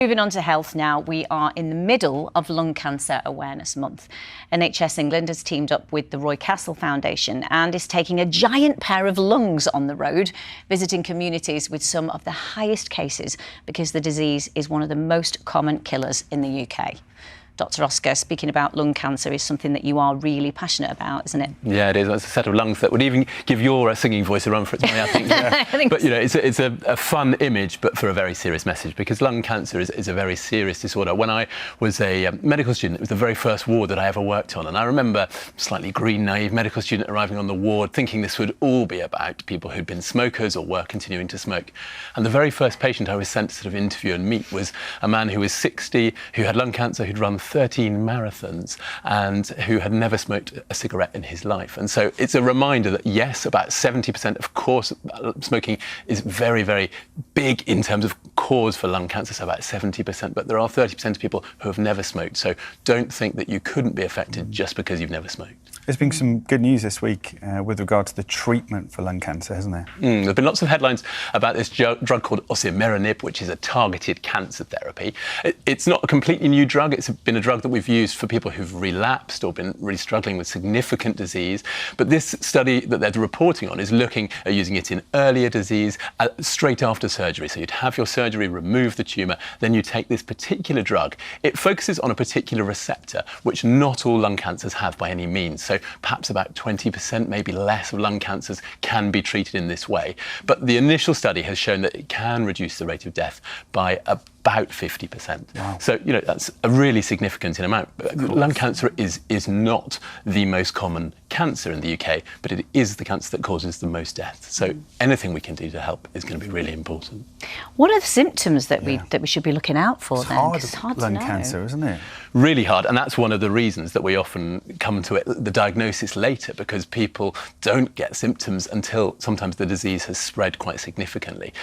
Moving on to health now, we are in the middle of Lung Cancer Awareness Month. NHS England has teamed up with the Roy Castle Foundation and is taking a giant pair of lungs on the road, visiting communities with some of the highest cases because the disease is one of the most common killers in the UK. Dr. Oscar, speaking about lung cancer is something that you are really passionate about, isn't it? Yeah, it is. It's a set of lungs that would even give your singing voice a run for its money, I think. Yeah. But, you know, it's a fun image, but for a very serious message, because lung cancer is a very serious disorder. When I was a medical student, it was the very first ward that I ever worked on. And I remember slightly green, naive medical student arriving on the ward, thinking this would all be about people who'd been smokers or were continuing to smoke. And the very first patient I was sent to sort of interview and meet was a man who was 60, who had lung cancer, who'd run 13 marathons and who had never smoked a cigarette in his life. And so it's a reminder that yes, about 70%, of course, smoking is very, very big in terms of cause for lung cancer, so about 70%, but there are 30% of people who have never smoked. So don't think that you couldn't be affected just because you've never smoked. There's been some good news this week with regard to the treatment for lung cancer, hasn't there? There have been lots of headlines about this drug called osimertinib, which is a targeted cancer therapy. It's not a completely new drug. It's been a drug that we've used for people who've relapsed or been really struggling with significant disease. But this study that they're reporting on is looking at using it in earlier disease straight after surgery. So you'd have your surgery, remove the tumour, then you take this particular drug. It focuses on a particular receptor, which not all lung cancers have by any means. So perhaps about 20%, maybe less, of lung cancers can be treated in this way. But the initial study has shown that it can reduce the rate of death by about 50%. Wow. So, you know, that's a really significant amount. Lung cancer is not the most common cancer in the UK, but it is the cancer that causes the most deaths. So anything we can do to help is going to be really important. What are the symptoms that we should be looking out for then? It's hard lung cancer, isn't it? Really hard, and that's one of the reasons that we often come to the diagnosis later, because people don't get symptoms until sometimes the disease has spread quite significantly.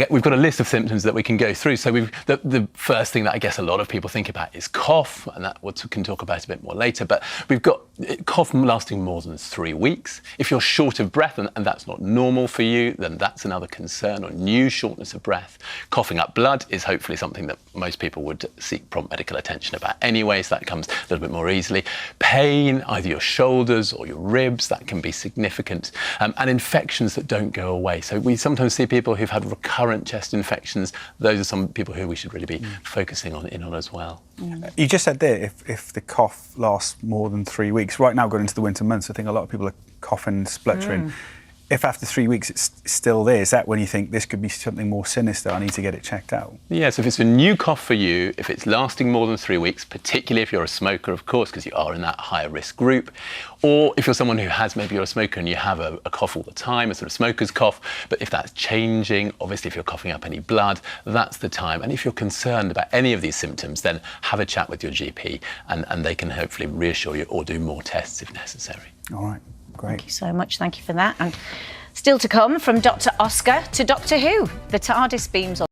We've got a list of symptoms that we can go through. So the first thing that I guess a lot of people think about is cough, and that we can talk about a bit more later, but we've got cough lasting more than 3 weeks. If you're short of breath and that's not normal for you, then that's another concern, or new shortness of breath. Coughing up blood is hopefully something that most people would seek prompt medical attention about anyway, so that comes a little bit more easily. Pain, either your shoulders or your ribs, that can be significant. And infections that don't go away. So we sometimes see people who've had recurrent chest infections. Those are some people who we should really be focusing on as well. You just said there, if the cough lasts more than 3 weeks, right now going into the winter months, I think a lot of people are coughing, spluttering. If after 3 weeks it's still there, is that when you think this could be something more sinister, I need to get it checked out? Yes, if it's a new cough for you, if it's lasting more than 3 weeks, particularly if you're a smoker, of course, because you are in that higher risk group, or if you're someone who maybe you're a smoker and you have a cough all the time, a sort of smoker's cough, but if that's changing, obviously if you're coughing up any blood, that's the time. And if you're concerned about any of these symptoms, then have a chat with your GP and they can hopefully reassure you or do more tests if necessary. All right. Great. Thank you so much. Thank you for that. And still to come, from Dr. Oscar to Doctor Who, the TARDIS beams on.